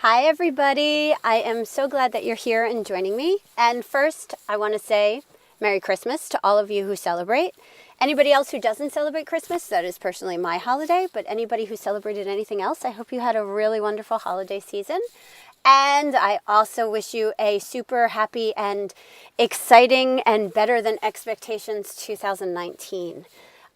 Hi everybody, I am so glad that you're here and joining me. And first, I want to say Merry Christmas to all of you who celebrate. Anybody else who doesn't celebrate Christmas, that is personally my holiday, but anybody who celebrated anything else, I hope you had a really wonderful holiday season. And I also wish you a super happy and exciting and better than expectations 2019.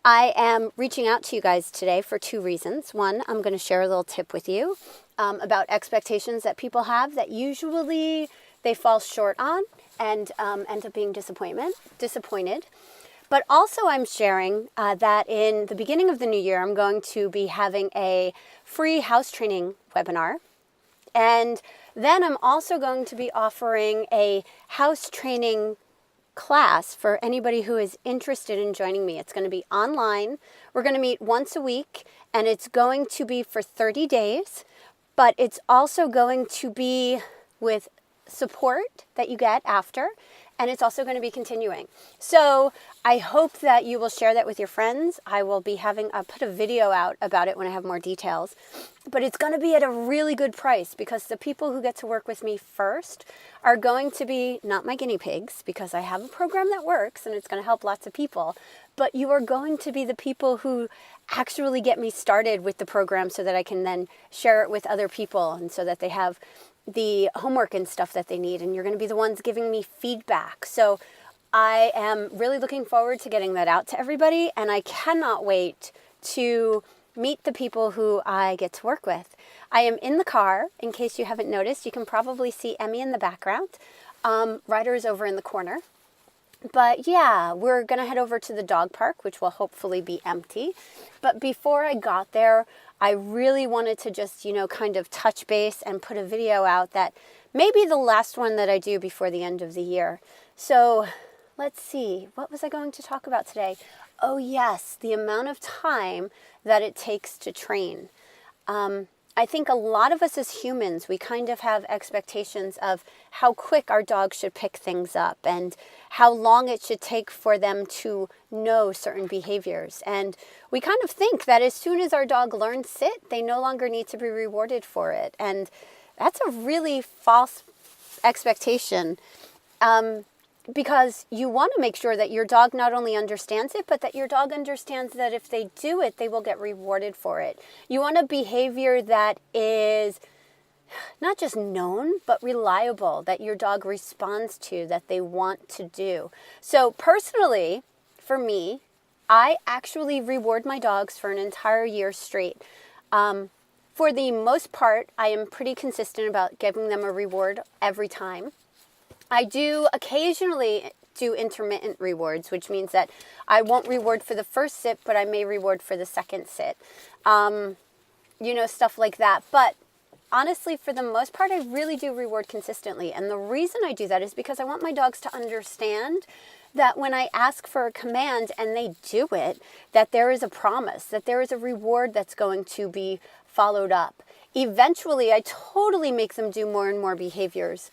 I am reaching out to you guys today for two reasons. One, I'm going to share a little tip with you about expectations that people have that usually they fall short on and end up being disappointed. But also I'm sharing that in the beginning of the new year, I'm going to be having a free house training webinar. And then I'm also going to be offering a house training class for anybody who is interested in joining me. It's going to be online. We're going to meet once a week, and it's going to be for 30 days, but it's also going to be with support that you get after, and it's also going to be continuing. So I hope that you will share that with your friends. I will be I'll put a video out about it when I have more details, but it's going to be at a really good price because the people who get to work with me first are going to be not my guinea pigs, because I have a program that works and it's going to help lots of people, but you are going to be the people who actually get me started with the program so that I can then share it with other people and so that they have the homework and stuff that they need, and you're going to be the ones giving me feedback. So I am really looking forward to getting that out to everybody, and I cannot wait to meet the people who I get to work with. I am in the car. In case you haven't noticed, you can probably see Emmy in the background. Ryder is over in the corner. But yeah, we're going to head over to the dog park, which will hopefully be empty. But before I got there, I really wanted to just, kind of touch base and put a video out that may be the last one that I do before the end of the year. So let's see, what was I going to talk about today? Oh yes, the amount of time that it takes to train. I think a lot of us as humans, we kind of have expectations of how quick our dog should pick things up and how long it should take for them to know certain behaviors. And we kind of think that as soon as our dog learns sit, they no longer need to be rewarded for it. And that's a really false expectation. Because you want to make sure that your dog not only understands it, but that your dog understands that if they do it, they will get rewarded for it. You want a behavior that is not just known, but reliable, that your dog responds to, that they want to do. So personally, for me, I actually reward my dogs for an entire year straight. For the most part, I am pretty consistent about giving them a reward every time. I do occasionally do intermittent rewards, which means that I won't reward for the first sit, but I may reward for the second sit. Stuff like that. But honestly, for the most part, I really do reward consistently. And the reason I do that is because I want my dogs to understand that when I ask for a command and they do it, that there is a promise, that there is a reward that's going to be followed up. Eventually, I totally make them do more and more behaviors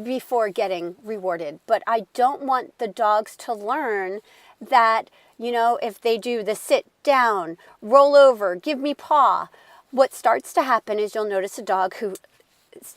before getting rewarded. But I don't want the dogs to learn that, if they do the sit down, roll over, give me paw, what starts to happen is you'll notice a dog who,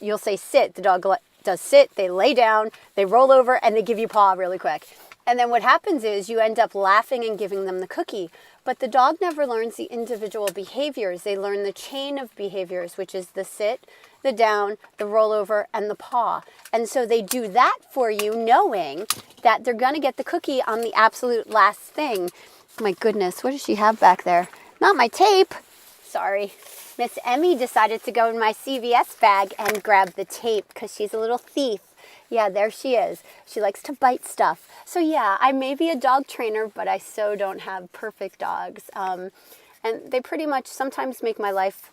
you'll say sit, the dog does sit, they lay down, they roll over, and they give you paw really quick. And then what happens is you end up laughing and giving them the cookie. But the dog never learns the individual behaviors. They learn the chain of behaviors, which is the sit, the down, the rollover, and the paw. And so they do that for you, knowing that they're going to get the cookie on the absolute last thing. Oh my goodness, what does she have back there? Not my tape. Sorry. Miss Emmy decided to go in my CVS bag and grab the tape because she's a little thief. Yeah, there she is. She likes to bite stuff. So yeah, I may be a dog trainer, but I so don't have perfect dogs. And they pretty much sometimes make my life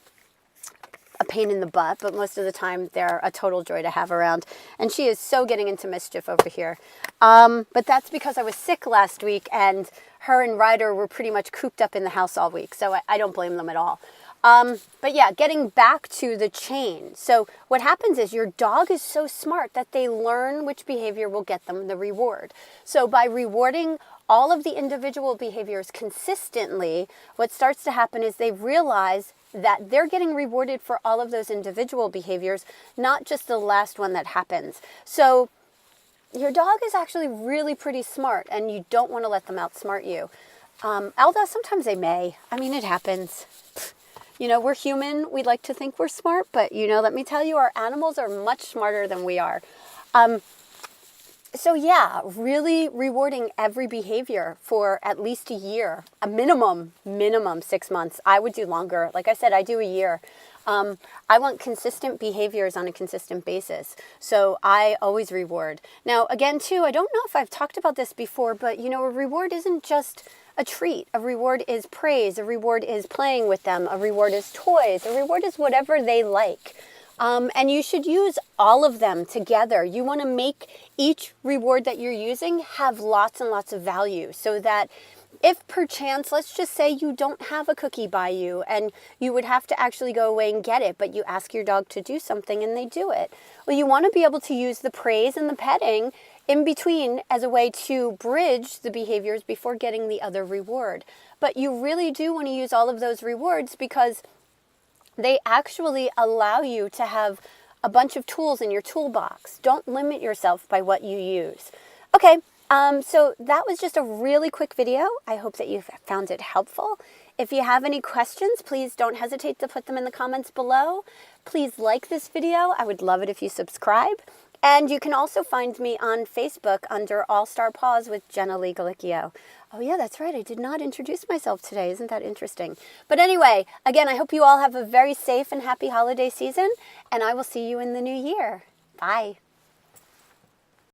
a pain in the butt, but most of the time they're a total joy to have around. And she is so getting into mischief over here. But that's because I was sick last week and her and Ryder were pretty much cooped up in the house all week. So I don't blame them at all. But yeah, getting back to the chain. So what happens is your dog is so smart that they learn which behavior will get them the reward. So by rewarding all of the individual behaviors consistently, what starts to happen is they realize that they're getting rewarded for all of those individual behaviors, not just the last one that happens. So your dog is actually really pretty smart, and you don't want to let them outsmart you. Although sometimes they may. I mean, it happens. You know, we're human. We like to think we're smart, but, you know, let me tell you, our animals are much smarter than we are. So yeah, really rewarding every behavior for at least a year, a minimum 6 months. I would do longer. Like I said, I do a year. I want consistent behaviors on a consistent basis. So I always reward. Now, again, too, I don't know if I've talked about this before, but, you know, a reward isn't just a treat. A reward is praise. A reward is playing with them. A reward is toys. A reward is whatever they like. And you should use all of them together. You want to make each reward that you're using have lots and lots of value, so that if perchance, let's just say you don't have a cookie by you and you would have to actually go away and get it, but you ask your dog to do something and they do it. Well, you want to be able to use the praise and the petting in between as a way to bridge the behaviors before getting the other reward. But you really do want to use all of those rewards, because they actually allow you to have a bunch of tools in your toolbox. Don't limit yourself by what you use. Okay, so that was just a really quick video. I hope that you found it helpful. If you have any questions, please don't hesitate to put them in the comments below. Please like this video. I would love it if you subscribe. And you can also find me on Facebook under All Star Paws with Jenna Lee Galicchio. Oh yeah, that's right. I did not introduce myself today. Isn't that interesting? But anyway, again, I hope you all have a very safe and happy holiday season, and I will see you in the new year. Bye.